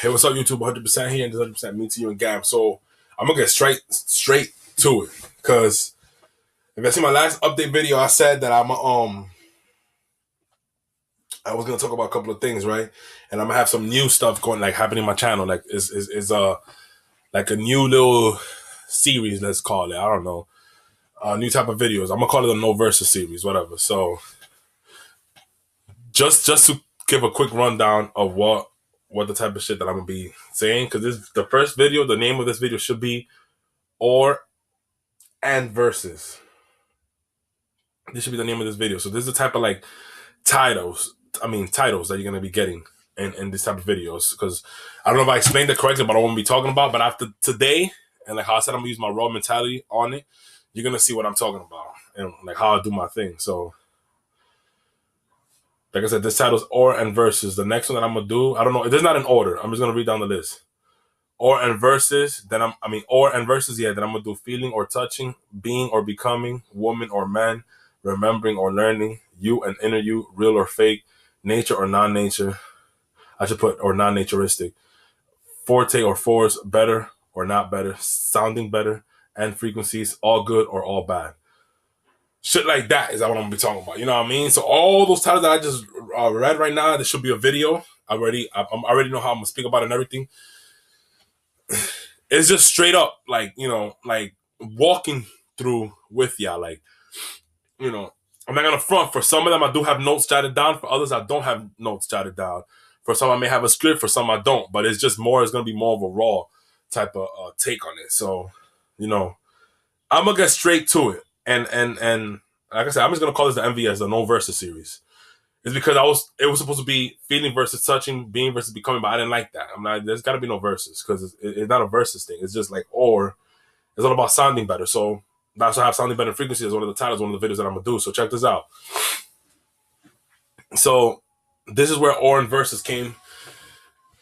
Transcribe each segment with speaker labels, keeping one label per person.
Speaker 1: Hey, what's up, YouTube? 100% here, and 100% me to you and Gab. So I'm gonna get straight to it, cause if you see my last update video, I said that I was gonna talk about a couple of things, right? And I'm gonna have some new stuff going, like happening in my channel, like is like a new little series, let's call it. I don't know, new type of videos. I'm gonna call it a No Versus series, whatever. So just to give a quick rundown of what the type of shit that I'm gonna be saying, because this the first video. The name of this video should be or and versus. This should be the name of this video. So this is the type of like titles that you're gonna be getting in this type of videos. Because I don't know if I explained it correctly, but I won't be talking about. But after today, and like how I said, I'm gonna use my raw mentality on it. You're gonna see what I'm talking about and like how I do my thing. So, like I said, this title's or and versus. The next one that I'm gonna do, I don't know. It is not in order. I'm just gonna read down the list. Or and versus, then or and versus, yeah, then I'm gonna do feeling or touching, being or becoming, woman or man, remembering or learning, you and inner you, real or fake, nature or non-nature. I should put or non-naturistic. Forte or force, better or not better, sounding better, and frequencies, all good or all bad. Shit like that is what I'm gonna be talking about. You know what I mean? So all those titles that I just read right now, there should be a video. I already know how I'm gonna speak about it and everything. It's just straight up like, like walking through with y'all. Like, I'm not gonna front. For some of them I do have notes jotted down. For others I don't have notes jotted down. For some I may have a script, for some I don't. But it's gonna be more of a raw type of take on it. So, I'm gonna get straight to it. And like I said, I'm just gonna call this the MVS, the No Versus series. It's because it was supposed to be feeling versus touching, being versus becoming, but I didn't like that. I'm not. There's got to be no versus, because it's not a versus thing. It's just like or. It's all about sounding better. So that's why I have sounding better frequency as one of the titles, one of the videos that I'm gonna do. So check this out. So this is where or and versus came.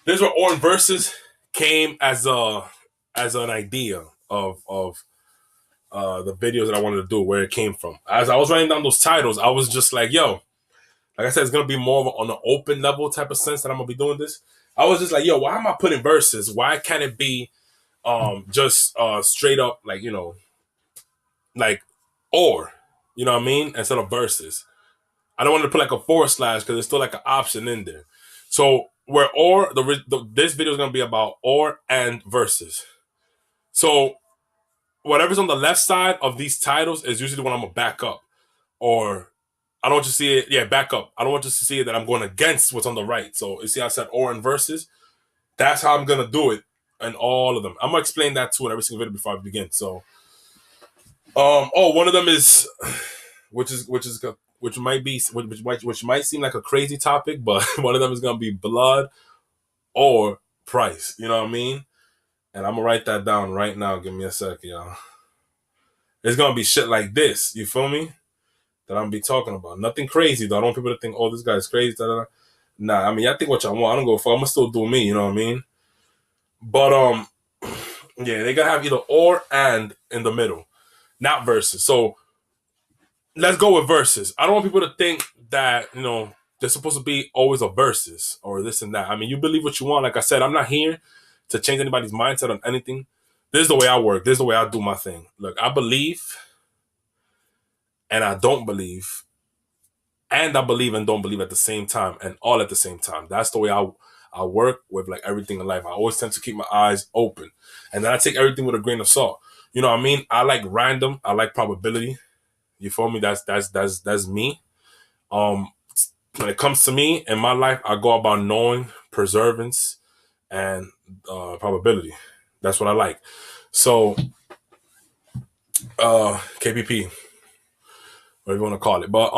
Speaker 1: This is where or and versus came as an idea of the videos that I wanted to do, where it came from. As I was writing down those titles, I was just like, yo. Like I said, it's gonna be more of on an open level type of sense that I'm gonna be doing this. I was just like, yo, why am I putting verses? Why can't it be just straight up like, like or, you know what I mean? Instead of verses. I don't want to put like a forward slash because there's still like an option in there. So where or this video is gonna be about or and verses. So whatever's on the left side of these titles is usually when I'm gonna back up. Or I don't want you to see it. Yeah, back up. I don't want you to see it that I'm going against what's on the right. So you see, I said or and versus. That's how I'm gonna do it in all of them. I'm gonna explain that too in every single video before I begin. So, one of them is, which might seem like a crazy topic, but one of them is gonna be blood or price. You know what I mean? And I'm gonna write that down right now. Give me a sec, y'all. It's gonna be shit like this. You feel me? That I'm be talking about. Nothing crazy though. I don't want people to think, oh, this guy's crazy. Da, da, da. Nah, I mean, I think what y'all want. I don't go for. I'm gonna still do me. You know what I mean? But yeah, they gotta have either or and in the middle, not versus. So let's go with versus. I don't want people to think that there's supposed to be always a versus or this and that. I mean, you believe what you want. Like I said, I'm not here to change anybody's mindset on anything. This is the way I work. This is the way I do my thing. Look, I believe and I don't believe. And I believe and don't believe at the same time, and all at the same time. That's the way I work with like everything in life. I always tend to keep my eyes open, and then I take everything with a grain of salt. You know what I mean? I like random. I like probability. You feel me? That's me. When it comes to me in my life, I go about knowing, perseverance, and probability. That's what I like. So, KPP, whatever you want to call it, but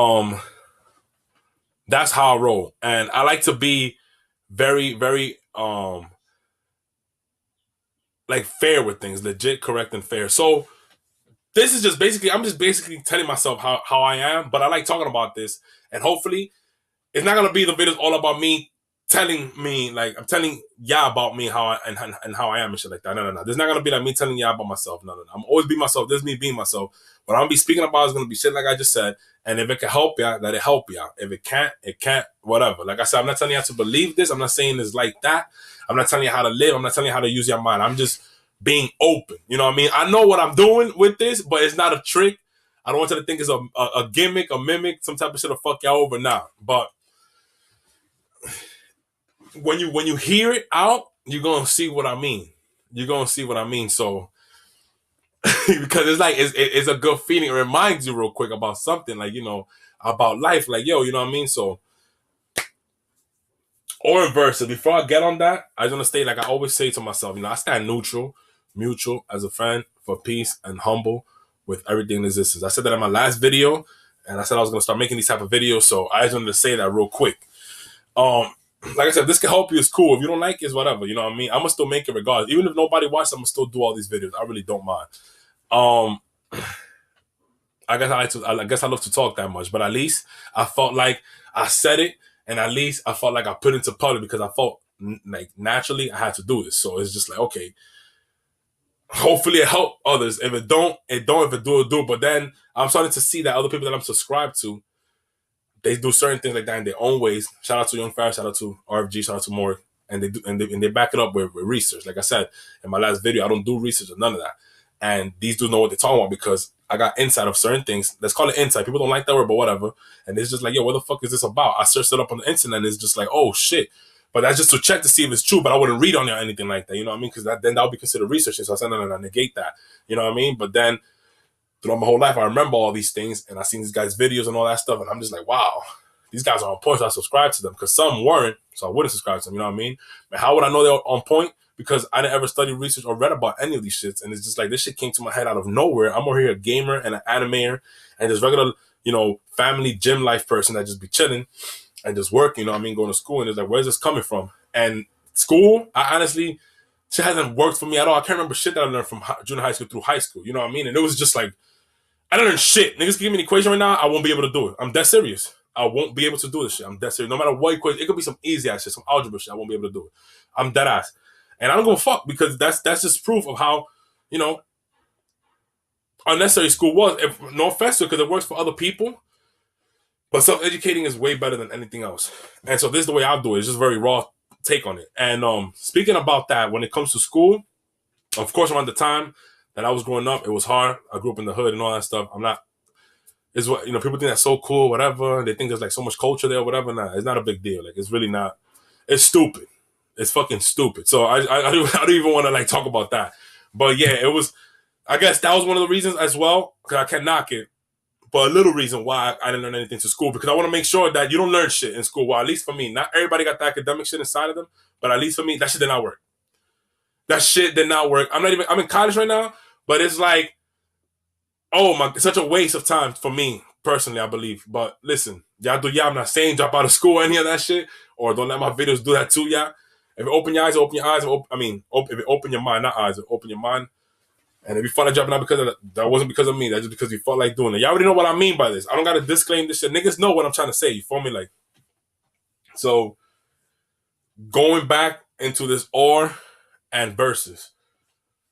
Speaker 1: that's how I roll. And I like to be very, very like fair with things, legit, correct, and fair. So this is just basically, I'm just basically telling myself how I am, but I like talking about this. And hopefully it's not gonna be the videos all about me telling me, like, I'm telling y'all about me, how I and how I am and shit like that. No. There's not gonna be like me telling y'all about myself. No. I'm always be myself. This is me being myself. What I'm gonna be speaking about is gonna be shit like I just said. And if it can help y'all, let it help y'all. If it can't, it can't. Whatever. Like I said, I'm not telling y'all to believe this. I'm not saying it's like that. I'm not telling you how to live. I'm not telling you how to use your mind. I'm just being open. You know what I mean? I know what I'm doing with this, but it's not a trick. I don't want you to think it's a gimmick, a mimic, some type of shit to fuck y'all over now. But when you hear it out, you're gonna see what I mean. You're gonna see what I mean. So because it's like it's a good feeling. It reminds you real quick about something, like, you know, about life. Like, yo, you know what I mean? So, or in verses. Before I get on that, I just want to stay, like I always say to myself, you know, I stand neutral, mutual as a friend, for peace, and humble with everything in existence. I said that in my last video, and I said I was gonna start making these type of videos. So I just wanted to say that real quick. Like I said, if this can help you, it's cool. If you don't like it, it's whatever. You know what I mean? I'm gonna still make it regardless. Even if nobody watches, I'm gonna still do all these videos. I really don't mind. Um, I guess I love to talk that much, but at least I felt like I said it, and at least I felt like I put it into public because I felt like naturally I had to do this. So it's just like, okay, hopefully it helped others. If it don't, it don't. If it do, it do. But then I'm starting to see that other people that I'm subscribed to, they do certain things like that in their own ways. Shout out to Young Fire, shout out to RFG, shout out to Morg, and they do, and they back it up with research. Like I said in my last video, I don't do research or none of that. And these dudes know what they're talking about because I got insight of certain things. Let's call it insight. People don't like that word, but whatever. And it's just like, yo, what the fuck is this about? I searched it up on the internet, and it's just like, oh shit. But that's just to check to see if it's true. But I wouldn't read on it or anything like that. You know what I mean? Because then that would be considered research. So I said, no, negate that. You know what I mean? But then throughout my whole life, I remember all these things, and I seen these guys' videos and all that stuff, and I'm just like, wow, these guys are on point. So I subscribe to them because some weren't, so I wouldn't subscribe to them. You know what I mean? But how would I know they were on point? Because I didn't ever study research or read about any of these shits, and it's just like this shit came to my head out of nowhere. I'm over here a gamer and an animator and just regular, you know, family gym life person that just be chilling and just working. You know what I mean? Going to school, and it's like, where's this coming from? And school, I honestly, shit hasn't worked for me at all. I can't remember shit that I learned from junior high school through high school. You know what I mean? And it was just like, I don't learn shit. Niggas give me an equation right now, I won't be able to do it. I'm dead serious. I won't be able to do this shit. I'm dead serious. No matter what equation, it could be some easy ass shit, some algebra shit. I won't be able to do it. I'm dead ass. And I don't give a fuck because that's just proof of how, you know, unnecessary school was. No offense to it, because it works for other people, but self-educating is way better than anything else. And so this is the way I'll do it. It's just very raw take on it. And speaking about that, when it comes to school, of course, around the time that I was growing up, it was hard. I grew up in the hood and all that stuff. I'm not. It's what, you know, people think that's so cool, whatever. They think there's like so much culture there, whatever. Nah, it's not a big deal. Like, it's really not. It's stupid. It's fucking stupid. So I don't even want to like talk about that. But yeah, it was. I guess that was one of the reasons as well, because I can't knock it. But a little reason why I didn't learn anything to school, because I want to make sure that you don't learn shit in school. Well, at least for me, not everybody got the academic shit inside of them, but at least for me, that shit did not work. That shit did not work. I'm in college right now, but it's like, oh my, it's such a waste of time for me personally, I believe. But listen, y'all do y'all. I'm not saying drop out of school or any of that shit, or don't let my videos do that to y'all. If it open your eyes, open your eyes. If it open your mind, not eyes, open your mind. And if you felt like dropping out because of that wasn't because of me. That's just because you felt like doing it. Y'all already know what I mean by this. I don't got to disclaim this shit. Niggas know what I'm trying to say. You feel me? Like, so going back into this or and verses.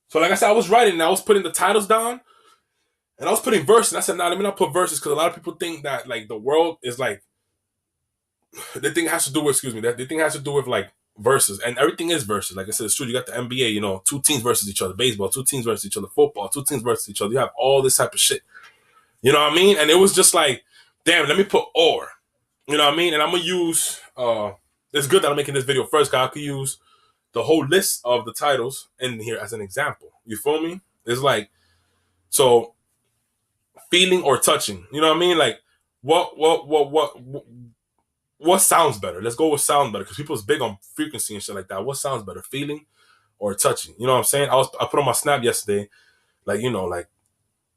Speaker 1: So like I said, I was writing and I was putting the titles down and I was putting verses. And I said, nah, let me not put verses because a lot of people think that like the world is like, they think it has to do with, that they think it has to do with like verses, and everything is verses. Like I said, it's true. You got the NBA, you know, two teams versus each other, baseball, two teams versus each other, football, two teams versus each other. You have all this type of shit. You know what I mean? And it was just like, damn, let me put or. You know what I mean? And I'm gonna use it's good that I'm making this video first, because I could use the whole list of the titles in here as an example. You feel me? It's like, so feeling or touching. You know what I mean? Like what sounds better? Let's go with sound better, because people's big on frequency and shit like that. What sounds better, feeling or touching? You know what I'm saying? I put on my snap yesterday, like, you know, like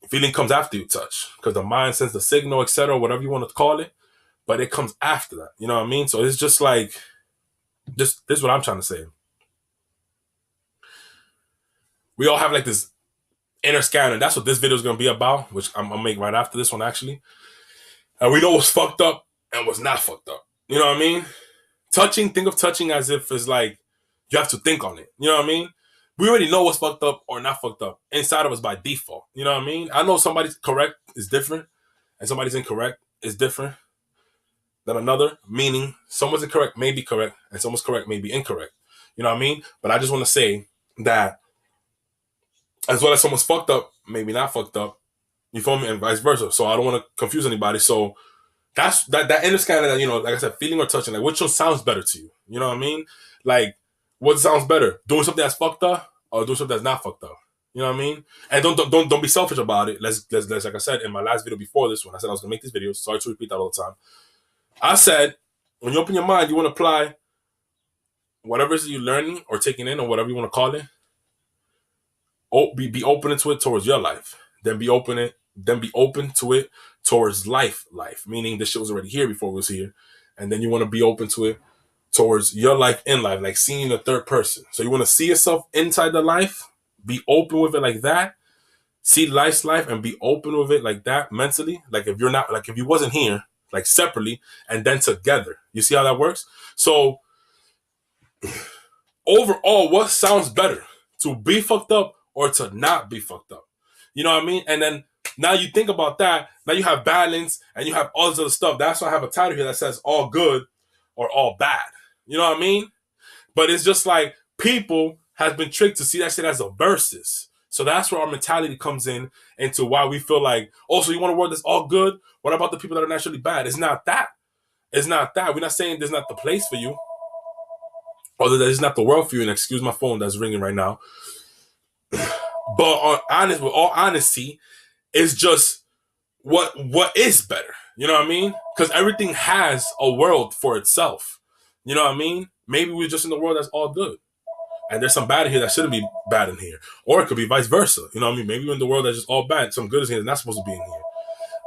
Speaker 1: feeling comes after you touch, because the mind sends the signal, etc., whatever you want to call it, but it comes after that. You know what I mean? So it's just like, this is what I'm trying to say. We all have like this inner scanner. That's what this video is gonna be about, which I'm gonna make right after this one actually. And we know what's fucked up and what's not fucked up. You know what I mean? touching, think of touching as if it's like you have to think on it. You know what I mean? We already know what's fucked up or not fucked up inside of us by default. You know what I mean? I know somebody's correct is different and somebody's incorrect is different than another, meaning someone's incorrect may be correct and someone's correct may be incorrect. You know what I mean? But I just want to say that as well as someone's fucked up, maybe not fucked up, you feel me? And vice versa. So I don't want to confuse anybody. So that is kind of, you know, like I said, feeling or touching, like which one sounds better to you? You know what I mean? Like, what sounds better? Doing something that's fucked up or doing something that's not fucked up? You know what I mean? And don't be selfish about it. Let's like I said in my last video before this one, I said I was gonna make these videos. Sorry to repeat that all the time. I said when you open your mind, you want to apply whatever it is you're learning or taking in or whatever you want to call it. Be open to it towards your life. Then be open to it towards life, meaning this shit was already here before it was here. And then you want to be open to it towards your life in life, like seeing the third person. So you want to see yourself inside the life, be open with it like that, see life's life and be open with it like that mentally. Like if you're not, like if you wasn't here, like separately and then together. You see how that works? So overall, what sounds better? To be fucked up or to not be fucked up? You know what I mean? And then now you think about that. Now you have balance and you have all this other stuff. That's why I have a title here that says all good or all bad. You know what I mean? But it's just like people has been tricked to see that shit as a versus. So that's where our mentality comes in into why we feel like, oh, so you want a world that's all good? What about the people that are naturally bad? It's not that. It's not that. We're not saying there's not the place for you. Or that it's not the world for you. And excuse my phone that's ringing right now. But with all honesty, it's just what is better. You know what I mean? Because everything has a world for itself. You know what I mean? Maybe we're just in the world that's all good. And there's some bad in here that shouldn't be bad in here. Or it could be vice versa. You know what I mean? Maybe we're in the world that's just all bad. Some good is here that's not supposed to be in here.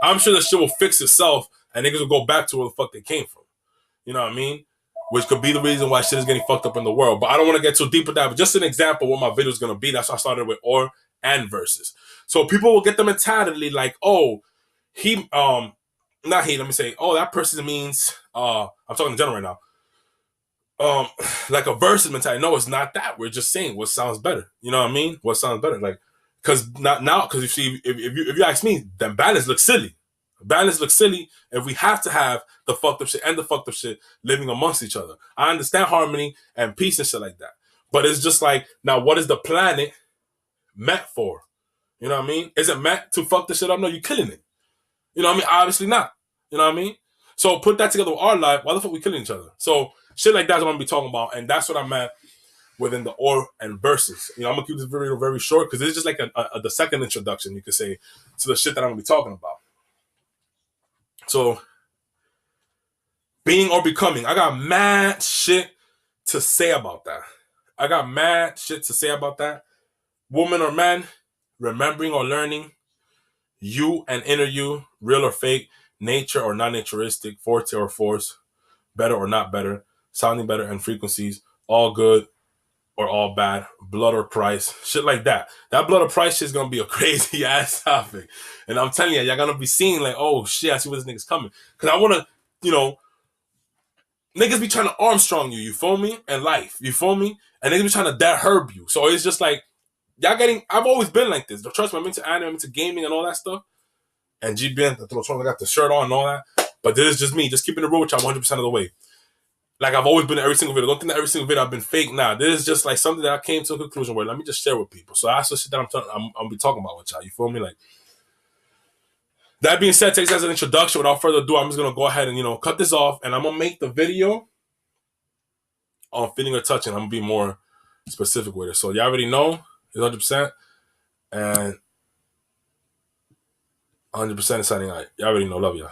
Speaker 1: I'm sure the shit will fix itself and niggas will go back to where the fuck they came from. You know what I mean? Which could be the reason why shit is getting fucked up in the world. But I don't want to get too deep with that. But just an example of what my video is going to be. That's why I started with or and versus. So people will get the mentality like, oh, let me say, oh, that person means, I'm talking in general right now. Like a versus mentality. No, it's not that. We're just saying what sounds better. You know what I mean? What sounds better? Like, because you see, if you ask me, then balance looks silly. Balance looks silly if we have to have the fucked up shit and the fucked up shit living amongst each other. I understand harmony and peace and shit like that. But it's just like, now what is the planet meant for? You know what I mean? Is it meant to fuck the shit up? No, you're killing it. You know what I mean? Obviously not. You know what I mean? So put that together with our life. Why the fuck we killing each other? So shit like that's what I'm gonna be talking about, and that's what I meant within the or and versus. You know, I'm gonna keep this video very short because this is just like the second introduction, you could say, to the shit that I'm gonna be talking about. So being or becoming, I got mad shit to say about that. Woman or man, remembering or learning, you and inner you, real or fake, nature or non-naturistic, forte or force, better or not better, sounding better and frequencies, all good or all bad, blood or price, shit like that. That blood or price shit is gonna be a crazy ass topic. And I'm telling you, y'all gonna be seeing like, oh shit, I see where this nigga's coming. Cause I wanna, you know, niggas be trying to Armstrong you feel me? And life, you feel me? And niggas be trying to that herb you. So it's just like, I've always been like this. Trust me, I'm into anime, I'm into gaming and all that stuff. And GBN, I got the shirt on and all that. But this is just me, just keeping it real with y'all 100% of the way. Like I've always been in every single video. Don't think that every single video I've been fake. Nah, this is just like something that I came to a conclusion where let me just share with people. So that's the shit that I'm gonna be talking about with y'all. You feel me? Like that being said, takes as an introduction. Without further ado, I'm just gonna go ahead and cut this off, and I'm gonna make the video on feeling or touching. I'm gonna be more specific with it. So y'all already know it's 100%, and 100% is signing out. Y'all already know. Love y'all.